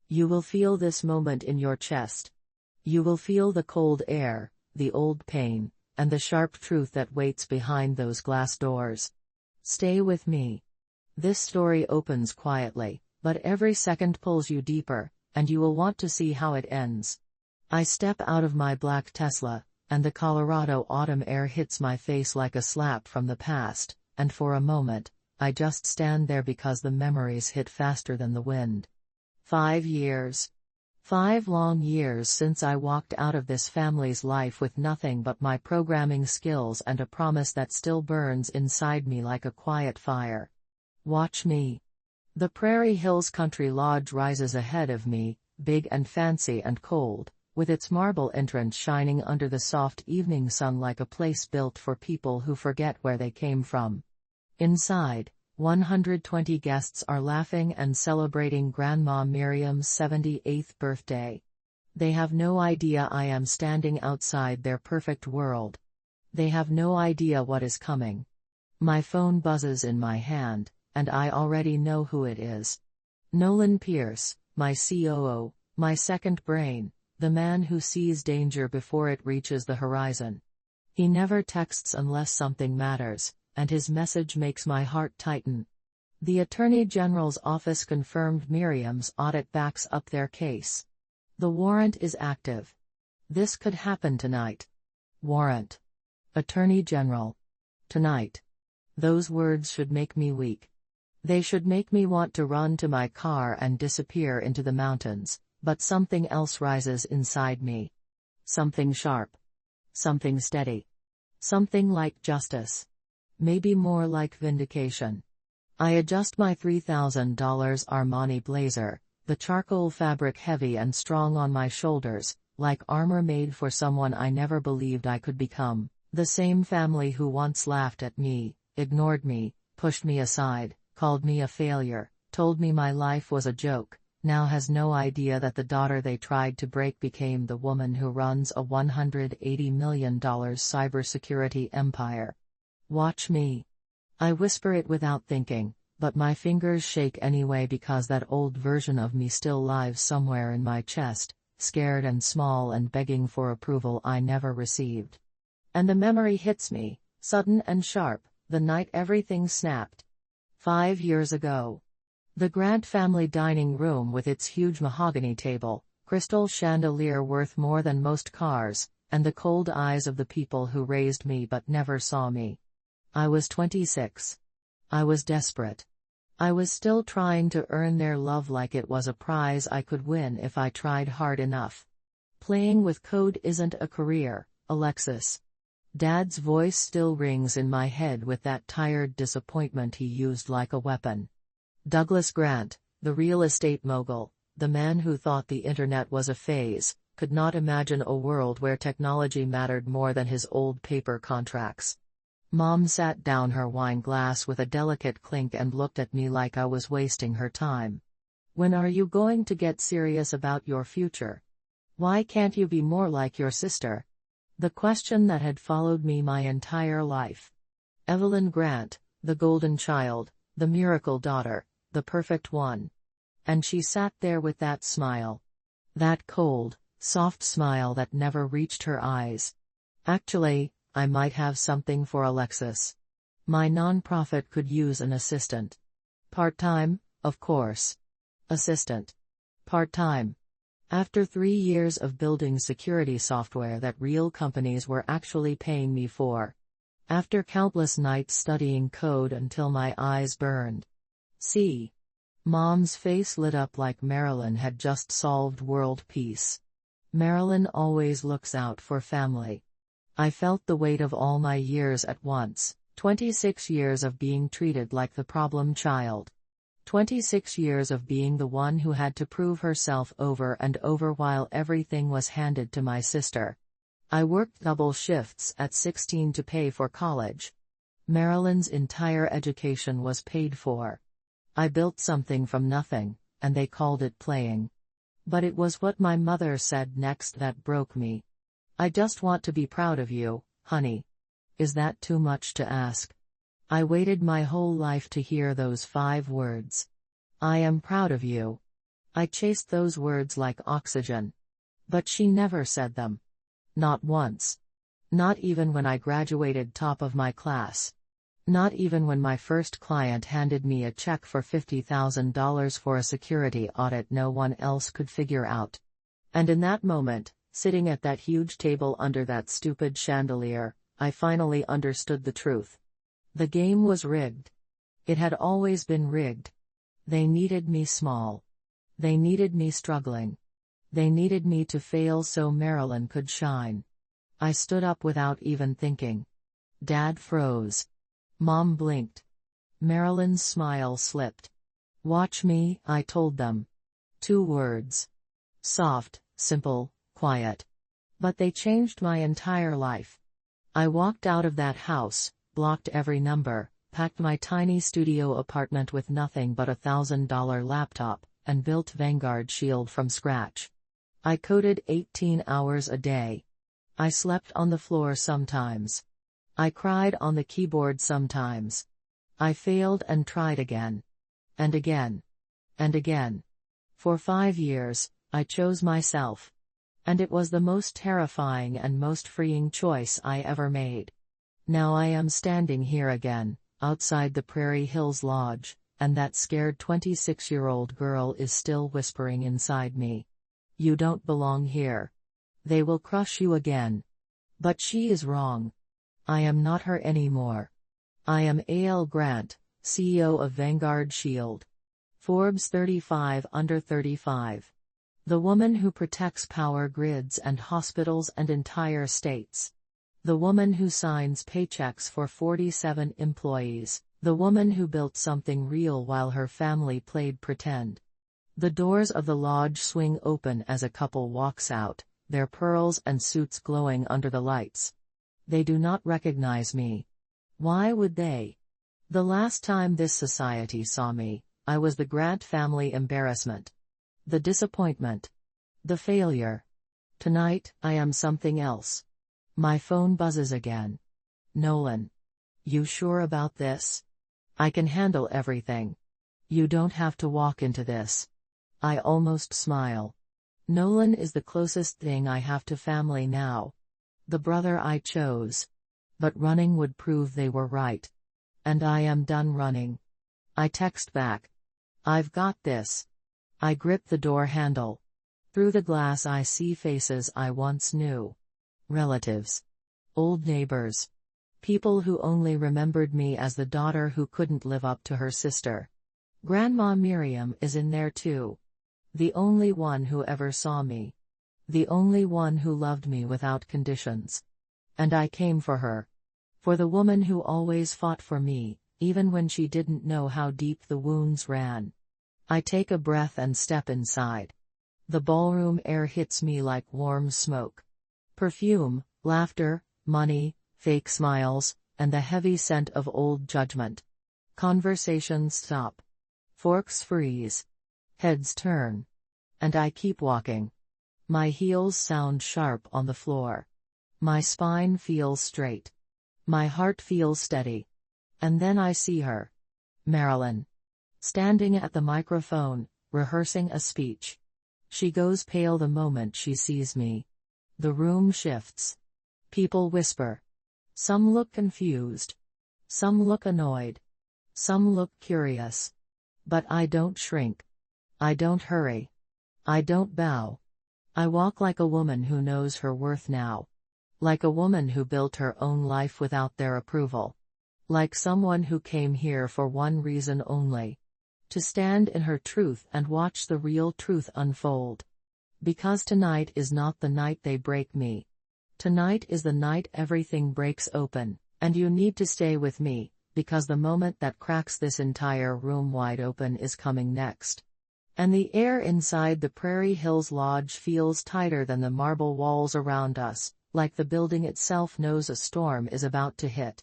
You will feel this moment in your chest. You will feel the cold air, the old pain, and the sharp truth that waits behind those glass doors. Stay with me. This story opens quietly, but every second pulls you deeper, and you will want to see how it ends. I step out of my black Tesla, and the Colorado autumn air hits my face like a slap from the past, and for a moment, I just stand there because the memories hit faster than the wind. 5 years. 5 long years since I walked out of this family's life with nothing but my programming skills and a promise that still burns inside me like a quiet fire. Watch me. The Prairie Hills Country Lodge rises ahead of me, big and fancy and cold, with its marble entrance shining under the soft evening sun like a place built for people who forget where they came from. Inside, 120 guests are laughing and celebrating Grandma Miriam's 78th birthday. They have no idea I am standing outside their perfect world. They have no idea what is coming. My phone buzzes in my hand, and I already know who it is. Nolan Pierce, my COO, my second brain, the man who sees danger before it reaches the horizon. He never texts unless something matters, and his message makes my heart tighten. The Attorney General's office confirmed Miriam's audit backs up their case. The warrant is active. This could happen tonight. Warrant. Attorney General. Tonight. Those words should make me weak. They should make me want to run to my car and disappear into the mountains, but something else rises inside me. Something sharp. Something steady. Something like justice. Maybe more like vindication. I adjust my $3,000 Armani blazer, the charcoal fabric heavy and strong on my shoulders, like armor made for someone I never believed I could become, the same family who once laughed at me, ignored me, pushed me aside, called me a failure, told me my life was a joke, now has no idea that the daughter they tried to break became the woman who runs a $180 million cybersecurity empire. Watch me. I whisper it without thinking, but my fingers shake anyway because that old version of me still lives somewhere in my chest, scared and small and begging for approval I never received. And the memory hits me, sudden and sharp, the night everything snapped. 5 years ago. The Grant family dining room with its huge mahogany table, crystal chandelier worth more than most cars, and the cold eyes of the people who raised me but never saw me. I was 26. I was desperate. I was still trying to earn their love like it was a prize I could win if I tried hard enough. Playing with code isn't a career, Alexis. Dad's voice still rings in my head with that tired disappointment he used like a weapon. Douglas Grant, the real estate mogul, the man who thought the internet was a phase, could not imagine a world where technology mattered more than his old paper contracts. Mom sat down her wine glass with a delicate clink and looked at me like I was wasting her time. When are you going to get serious about your future? Why can't you be more like your sister? The question that had followed me my entire life. Evelyn Grant, the golden child, the miracle daughter, the perfect one. And she sat there with that smile. That cold, soft smile that never reached her eyes. Actually, I might have something for Alexis. My nonprofit could use an assistant. Part-time, of course. Assistant. Part-time. After 3 years of building security software that real companies were actually paying me for. After countless nights studying code until my eyes burned. See. Mom's face lit up like Marilyn had just solved world peace. Marilyn always looks out for family. I felt the weight of all my years at once, 26 years of being treated like the problem child. 26 years of being the one who had to prove herself over and over while everything was handed to my sister. I worked double shifts at 16 to pay for college. Marilyn's entire education was paid for. I built something from nothing, and they called it playing. But it was what my mother said next that broke me. I just want to be proud of you, honey. Is that too much to ask? I waited my whole life to hear those 5 words. I am proud of you. I chased those words like oxygen. But she never said them. Not once. Not even when I graduated top of my class. Not even when my first client handed me a check for $50,000 for a security audit no one else could figure out. And in that moment, sitting at that huge table under that stupid chandelier, I finally understood the truth. The game was rigged. It had always been rigged. They needed me small. They needed me struggling. They needed me to fail so Marilyn could shine. I stood up without even thinking. Dad froze. Mom blinked. Marilyn's smile slipped. Watch me, I told them. 2 words. Soft, simple, quiet. But they changed my entire life. I walked out of that house, blocked every number, packed my tiny studio apartment with nothing but $1,000 laptop, and built Vanguard Shield from scratch. I coded 18 hours a day. I slept on the floor sometimes. I cried on the keyboard sometimes. I failed and tried again. And again. And again. For 5 years, I chose myself. And it was the most terrifying and most freeing choice I ever made. Now I am standing here again, outside the Prairie Hills Lodge, and that scared 26-year-old girl is still whispering inside me. You don't belong here. They will crush you again. But she is wrong. I am not her anymore. I am A.L. Grant, CEO of Vanguard Shield. Forbes 35 under 35. The woman who protects power grids and hospitals and entire states. The woman who signs paychecks for 47 employees. The woman who built something real while her family played pretend. The doors of the lodge swing open as a couple walks out, their pearls and suits glowing under the lights. They do not recognize me. Why would they? The last time this society saw me, I was the Grant family embarrassment. The disappointment. The failure. Tonight, I am something else. My phone buzzes again. Nolan. You sure about this? I can handle everything. You don't have to walk into this. I almost smile. Nolan is the closest thing I have to family now. The brother I chose. But running would prove they were right. And I am done running. I text back. I've got this. I grip the door handle. Through the glass I see faces I once knew. Relatives. Old neighbors. People who only remembered me as the daughter who couldn't live up to her sister. Grandma Miriam is in there too. The only one who ever saw me. The only one who loved me without conditions. And I came for her. For the woman who always fought for me, even when she didn't know how deep the wounds ran. I take a breath and step inside. The ballroom air hits me like warm smoke. Perfume, laughter, money, fake smiles, and the heavy scent of old judgment. Conversations stop. Forks freeze. Heads turn. And I keep walking. My heels sound sharp on the floor. My spine feels straight. My heart feels steady. And then I see her. Marilyn. Standing at the microphone, rehearsing a speech. She goes pale the moment she sees me. The room shifts. People whisper. Some look confused. Some look annoyed. Some look curious. But I don't shrink. I don't hurry. I don't bow. I walk like a woman who knows her worth now. Like a woman who built her own life without their approval. Like someone who came here for one reason only. To stand in her truth and watch the real truth unfold. Because tonight is not the night they break me. Tonight is the night everything breaks open, and you need to stay with me, because the moment that cracks this entire room wide open is coming next. And the air inside the Prairie Hills Lodge feels tighter than the marble walls around us, like the building itself knows a storm is about to hit.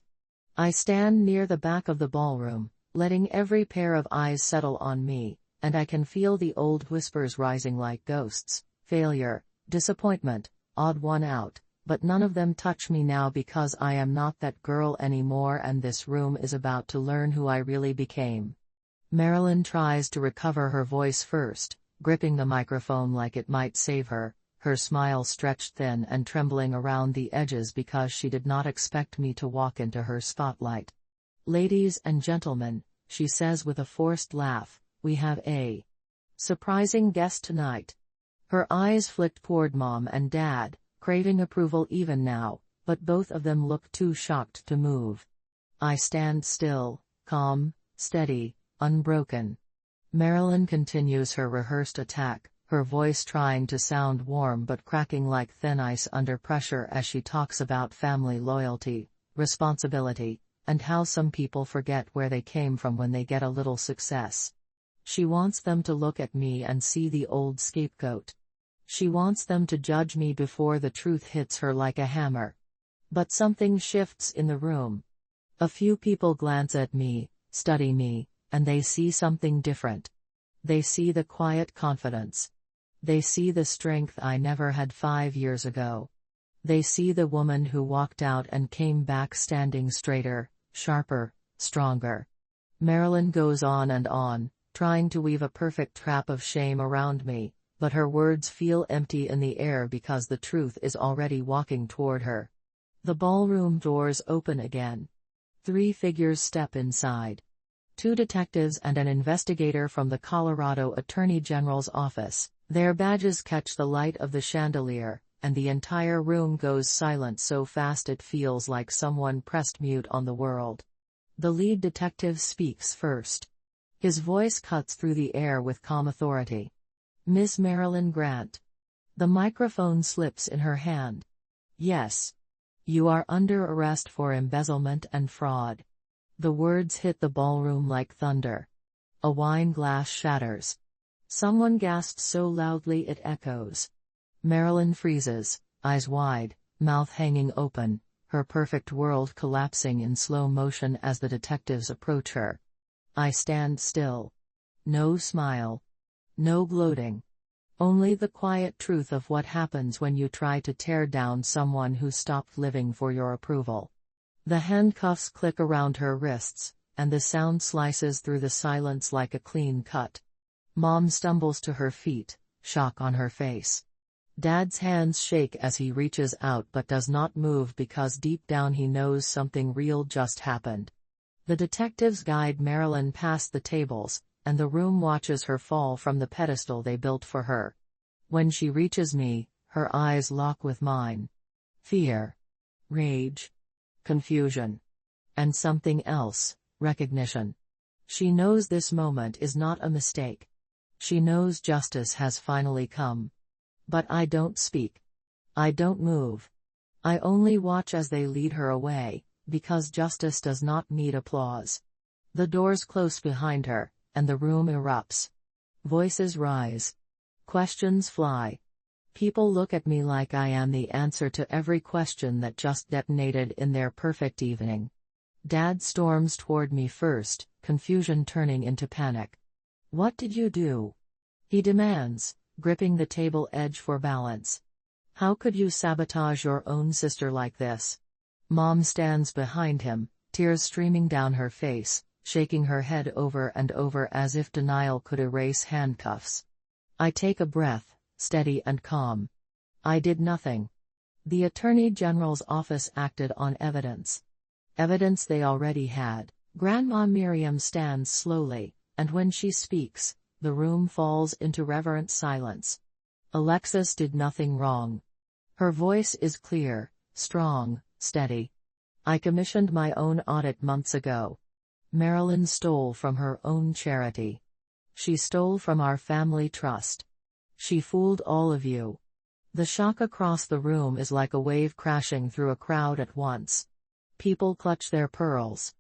I stand near the back of the ballroom, letting every pair of eyes settle on me, and I can feel the old whispers rising like ghosts. Failure, disappointment, odd one out, but none of them touch me now because I am not that girl anymore and this room is about to learn who I really became. Marilyn tries to recover her voice first, gripping the microphone like it might save her, her smile stretched thin and trembling around the edges because she did not expect me to walk into her spotlight. "Ladies and gentlemen," she says with a forced laugh, "we have a surprising guest tonight." Her eyes flicked toward Mom and Dad, craving approval even now, but both of them look too shocked to move. I stand still, calm, steady, unbroken. Marilyn continues her rehearsed attack, her voice trying to sound warm but cracking like thin ice under pressure as she talks about family loyalty, responsibility, and how some people forget where they came from when they get a little success. She wants them to look at me and see the old scapegoat. She wants them to judge me before the truth hits her like a hammer. But something shifts in the room. A few people glance at me, study me, and they see something different. They see the quiet confidence. They see the strength I never had 5 years ago. They see the woman who walked out and came back standing straighter, sharper, stronger. Marilyn goes on and on, trying to weave a perfect trap of shame around me, but her words feel empty in the air because the truth is already walking toward her. The ballroom doors open again. 3 figures step inside. 2 detectives and an investigator from the Colorado Attorney General's office. Their badges catch the light of the chandelier, and the entire room goes silent so fast it feels like someone pressed mute on the world. The lead detective speaks first. His voice cuts through the air with calm authority. "Miss Marilyn Grant." The microphone slips in her hand. "Yes. You are under arrest for embezzlement and fraud." The words hit the ballroom like thunder. A wine glass shatters. Someone gasps so loudly it echoes. Marilyn freezes, eyes wide, mouth hanging open, her perfect world collapsing in slow motion as the detectives approach her. I stand still. No smile. No gloating. Only the quiet truth of what happens when you try to tear down someone who stopped living for your approval. The handcuffs click around her wrists, and the sound slices through the silence like a clean cut. Mom stumbles to her feet, shock on her face. Dad's hands shake as he reaches out but does not move because deep down he knows something real just happened. The detectives guide Marilyn past the tables, and the room watches her fall from the pedestal they built for her. When she reaches me, her eyes lock with mine. Fear. Rage. Confusion. And something else, recognition. She knows this moment is not a mistake. She knows justice has finally come. But I don't speak. I don't move. I only watch as they lead her away, because justice does not need applause. The doors close behind her, and the room erupts. Voices rise. Questions fly. People look at me like I am the answer to every question that just detonated in their perfect evening. Dad storms toward me first, confusion turning into panic. "What did you do?" he demands, gripping the table edge for balance. "How could you sabotage your own sister like this?" Mom stands behind him, tears streaming down her face, shaking her head over and over as if denial could erase handcuffs. I take a breath, steady and calm. "I did nothing. The Attorney General's office acted on evidence. Evidence they already had." Grandma Miriam stands slowly, and when she speaks, the room falls into reverent silence. "Alexis did nothing wrong." Her voice is clear, strong, steady. "I commissioned my own audit months ago. Marilyn stole from her own charity. She stole from our family trust. She fooled all of you." The shock across the room is like a wave crashing through a crowd at once. People clutch their pearls.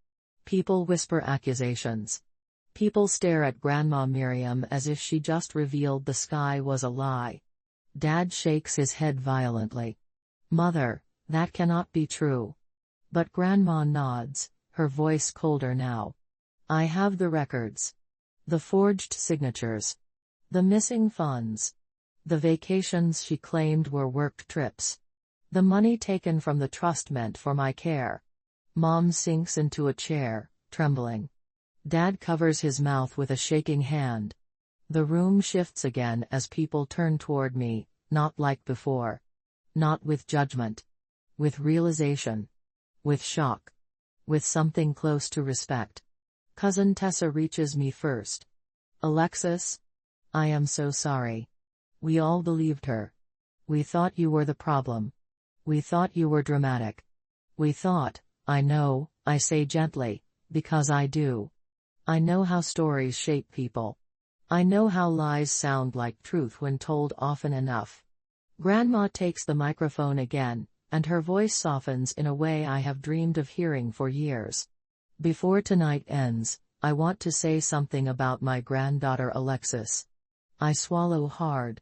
People whisper accusations. People stare at Grandma Miriam as if she just revealed the sky was a lie. Dad shakes his head violently. "Mother, that cannot be true." But Grandma nods, her voice colder now. "I have the records. The forged signatures. The missing funds. The vacations she claimed were work trips. The money taken from the trust meant for my care." Mom sinks into a chair, trembling. Dad covers his mouth with a shaking hand. The room shifts again as people turn toward me, not like before. Not with judgment. With realization. With shock. With something close to respect. Cousin Tessa reaches me first. Alexis? I am so sorry. We all believed her. We thought you were the problem. We thought you were dramatic. We thought, I know, I say gently, because I do. I know how stories shape people. I know how lies sound like truth when told often enough. Grandma takes the microphone again, and her voice softens in a way I have dreamed of hearing for years. Before tonight ends, I want to say something about my granddaughter Alexis. I swallow hard.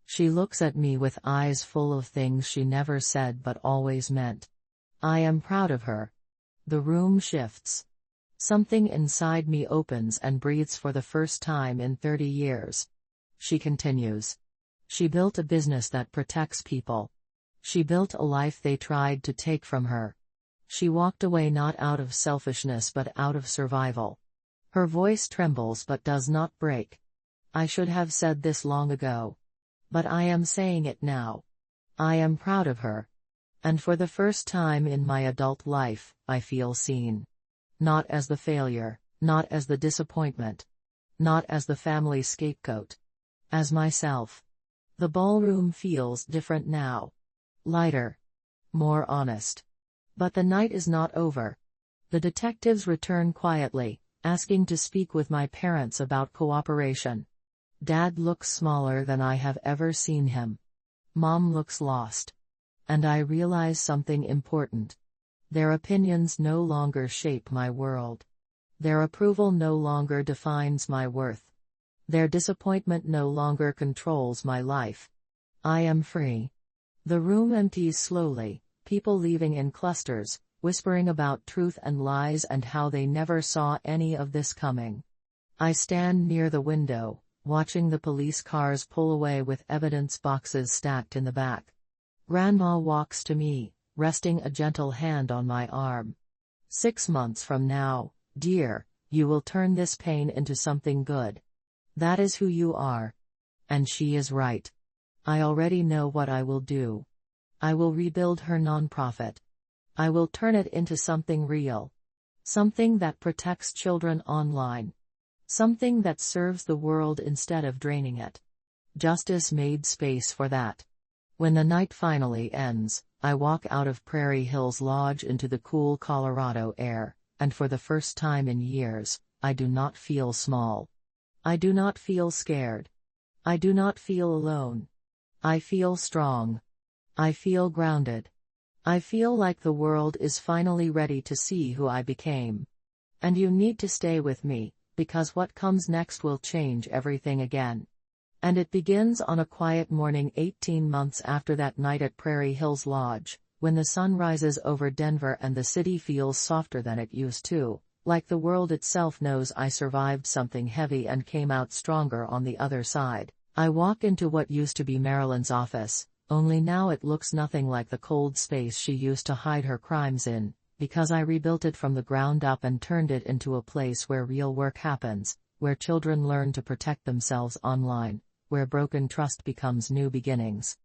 She looks at me with eyes full of things she never said but always meant. I am proud of her. The room shifts. Something inside me opens and breathes for the first time in 30 years. She continues. She built a business that protects people. She built a life they tried to take from her. She walked away not out of selfishness but out of survival. Her voice trembles but does not break. I should have said this long ago. But I am saying it now. I am proud of her. And for the first time in my adult life, I feel seen. Not as the failure, not as the disappointment. Not as the family scapegoat. As myself. The ballroom feels different now. Lighter. More honest. But the night is not over. The detectives return quietly, asking to speak with my parents about cooperation. Dad looks smaller than I have ever seen him. Mom looks lost. And I realize something important. Their opinions no longer shape my world. Their approval no longer defines my worth. Their disappointment no longer controls my life. I am free. The room empties slowly, people leaving in clusters, whispering about truth and lies and how they never saw any of this coming. I stand near the window, watching the police cars pull away with evidence boxes stacked in the back. Grandma walks to me, resting a gentle hand on my arm. 6 months from now, dear, you will turn this pain into something good. That is who you are. And she is right. I already know what I will do. I will rebuild her nonprofit. I will turn it into something real. Something that protects children online. Something that serves the world instead of draining it. Justice made space for that. When the night finally ends, I walk out of Prairie Hills Lodge into the cool Colorado air, and for the first time in years, I do not feel small. I do not feel scared. I do not feel alone. I feel strong. I feel grounded. I feel like the world is finally ready to see who I became. And you need to stay with me, because what comes next will change everything again. And it begins on a quiet morning 18 months after that night at Prairie Hills Lodge, when the sun rises over Denver and the city feels softer than it used to, like the world itself knows I survived something heavy and came out stronger on the other side. I walk into what used to be Marilyn's office, only now it looks nothing like the cold space she used to hide her crimes in, because I rebuilt it from the ground up and turned it into a place where real work happens, where children learn to protect themselves online, where broken trust becomes new beginnings.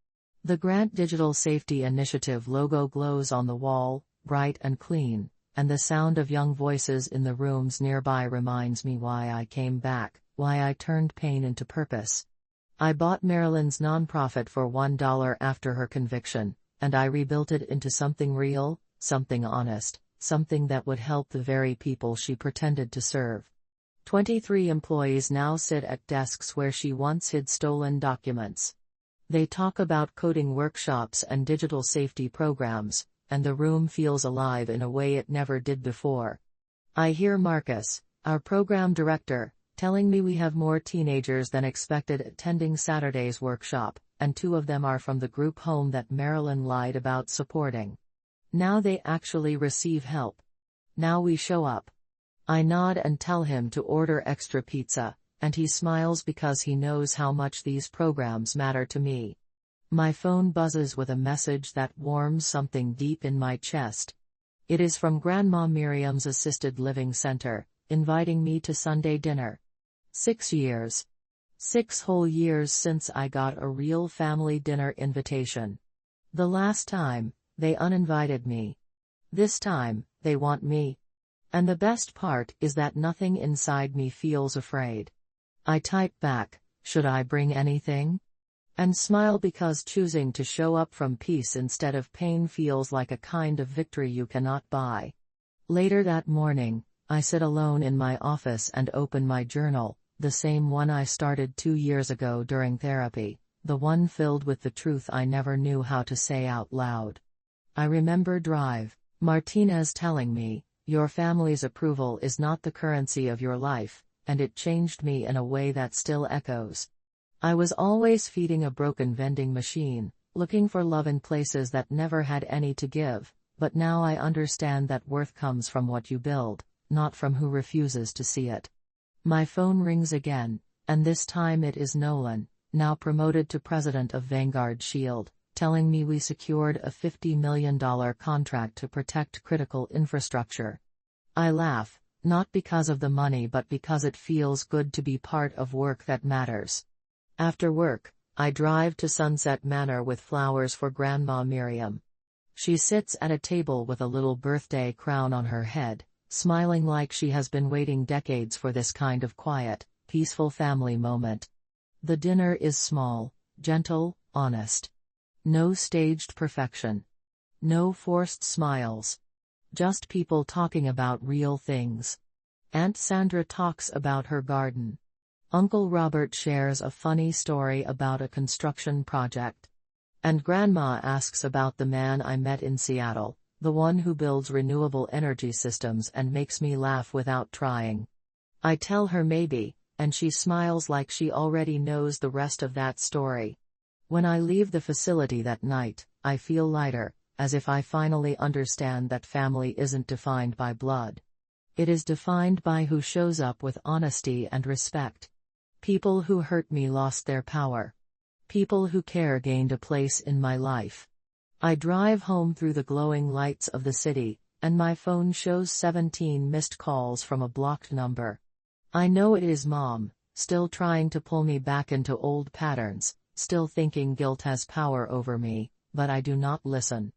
The Grant Digital Safety Initiative logo glows on the wall, bright and clean, and the sound of young voices in the rooms nearby reminds me why I came back, why I turned pain into purpose. I bought Marilyn's nonprofit for $1 after her conviction, and I rebuilt it into something real, something honest, something that would help the very people she pretended to serve. 23 employees now sit at desks where she once hid stolen documents. They talk about coding workshops and digital safety programs, and the room feels alive in a way it never did before. I hear Marcus, our program director, telling me we have more teenagers than expected attending Saturday's workshop, and 2 of them are from the group home that Marilyn lied about supporting. Now they actually receive help. Now we show up. I nod and tell him to order extra pizza, and he smiles because he knows how much these programs matter to me. My phone buzzes with a message that warms something deep in my chest. It is from Grandma Miriam's assisted living center, inviting me to Sunday dinner. 6 years. 6 whole years since I got a real family dinner invitation. The last time, they uninvited me. This time, they want me. And the best part is that nothing inside me feels afraid. I type back, "Should I bring anything?" and smile because choosing to show up from peace instead of pain feels like a kind of victory you cannot buy. Later that morning, I sit alone in my office and open my journal, the same one I started 2 years ago during therapy, the one filled with the truth I never knew how to say out loud. I remember Drive Martinez telling me, "Your family's approval is not the currency of your life," and it changed me in a way that still echoes. I was always feeding a broken vending machine, looking for love in places that never had any to give, but now I understand that worth comes from what you build, not from who refuses to see it. My phone rings again, and this time it is Nolan, now promoted to president of Vanguard Shield, telling me we secured a $50 million contract to protect critical infrastructure. I laugh, not because of the money but because it feels good to be part of work that matters. After work, I drive to Sunset Manor with flowers for Grandma Miriam. She sits at a table with a little birthday crown on her head, smiling like she has been waiting decades for this kind of quiet, peaceful family moment. The dinner is small, gentle, honest. No staged perfection. No forced smiles. Just people talking about real things. Aunt Sandra talks about her garden. Uncle Robert shares a funny story about a construction project. And Grandma asks about the man I met in Seattle, the one who builds renewable energy systems and makes me laugh without trying. I tell her maybe, and she smiles like she already knows the rest of that story. When I leave the facility that night, I feel lighter, as if I finally understand that family isn't defined by blood. It is defined by who shows up with honesty and respect. People who hurt me lost their power. People who care gained a place in my life. I drive home through the glowing lights of the city, and my phone shows 17 missed calls from a blocked number. I know it is Mom, still trying to pull me back into old patterns, still thinking guilt has power over me, but I do not listen.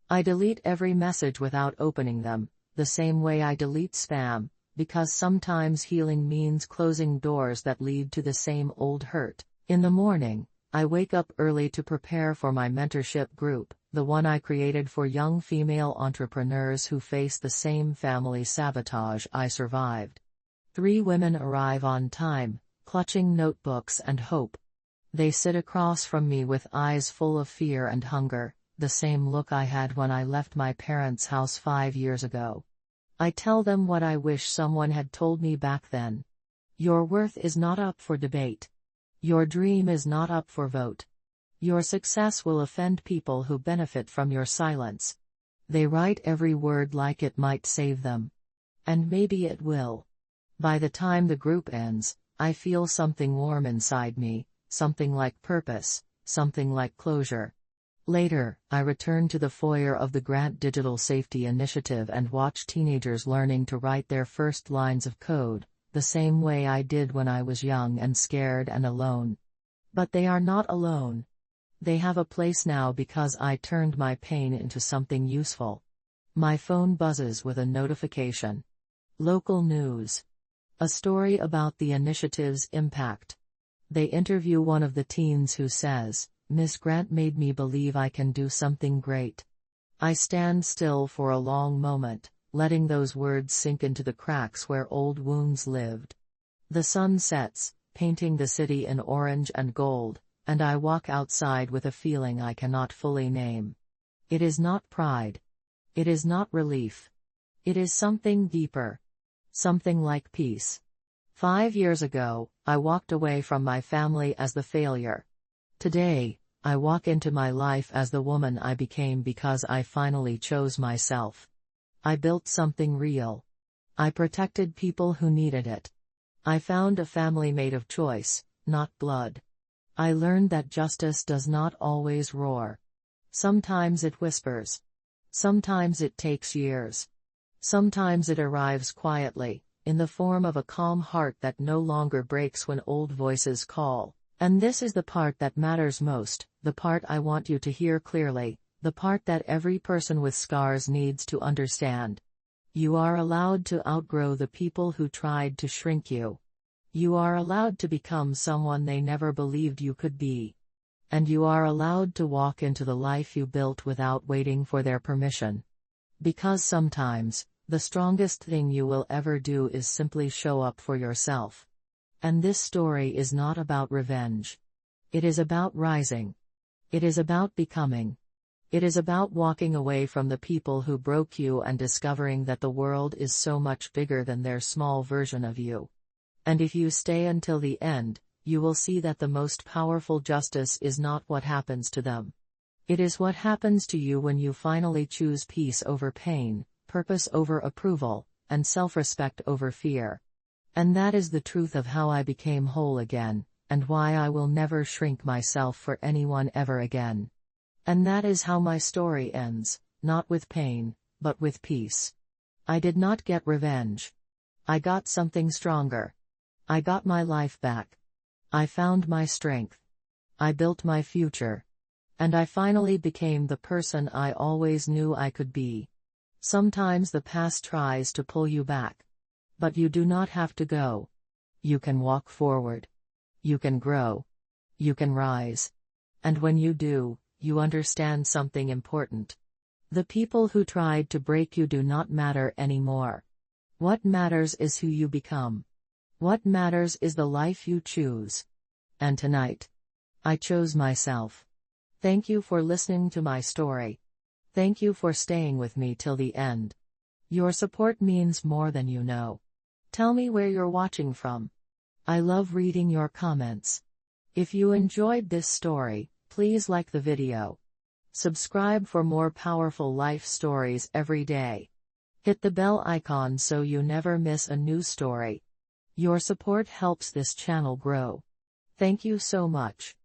I delete every message without opening them, the same way I delete spam, because sometimes healing means closing doors that lead to the same old hurt. In the morning, I wake up early to prepare for my mentorship group, the one I created for young female entrepreneurs who face the same family sabotage I survived. 3 women arrive on time, clutching notebooks and hope. They sit across from me with eyes full of fear and hunger, the same look I had when I left my parents' house 5 years ago. I tell them what I wish someone had told me back then. Your worth is not up for debate. Your dream is not up for vote. Your success will offend people who benefit from your silence. They write every word like it might save them. And maybe it will. By the time the group ends, I feel something warm inside me, something like purpose, something like closure. Later, I return to the foyer of the Grant Digital Safety Initiative and watch teenagers learning to write their first lines of code, the same way I did when I was young and scared and alone. But they are not alone. They have a place now because I turned my pain into something useful. My phone buzzes with a notification. Local news. A story about the initiative's impact. They interview one of the teens who says, "Miss Grant made me believe I can do something great." I stand still for a long moment, letting those words sink into the cracks where old wounds lived. The sun sets, painting the city in orange and gold, and I walk outside with a feeling I cannot fully name. It is not pride. It is not relief. It is something deeper. Something like peace. 5 years ago, I walked away from my family as the failure. Today, I walk into my life as the woman I became because I finally chose myself. I built something real. I protected people who needed it. I found a family made of choice, not blood. I learned that justice does not always roar. Sometimes it whispers. Sometimes it takes years. Sometimes it arrives quietly, in the form of a calm heart that no longer breaks when old voices call. And this is the part that matters most, the part I want you to hear clearly, the part that every person with scars needs to understand. You are allowed to outgrow the people who tried to shrink you. You are allowed to become someone they never believed you could be. And you are allowed to walk into the life you built without waiting for their permission. Because sometimes, the strongest thing you will ever do is simply show up for yourself. And this story is not about revenge. It is about rising. It is about becoming. It is about walking away from the people who broke you and discovering that the world is so much bigger than their small version of you. And if you stay until the end, you will see that the most powerful justice is not what happens to them. It is what happens to you when you finally choose peace over pain, purpose over approval, and self-respect over fear. And that is the truth of how I became whole again, and why I will never shrink myself for anyone ever again. And that is how my story ends, not with pain, but with peace. I did not get revenge. I got something stronger. I got my life back. I found my strength. I built my future. And I finally became the person I always knew I could be. Sometimes the past tries to pull you back. But you do not have to go. You can walk forward. You can grow. You can rise. And when you do, you understand something important. The people who tried to break you do not matter anymore. What matters is who you become. What matters is the life you choose. And tonight, I chose myself. Thank you for listening to my story. Thank you for staying with me till the end. Your support means more than you know. Tell me where you're watching from. I love reading your comments. If you enjoyed this story, please like the video. Subscribe for more powerful life stories every day. Hit the bell icon so you never miss a new story. Your support helps this channel grow. Thank you so much.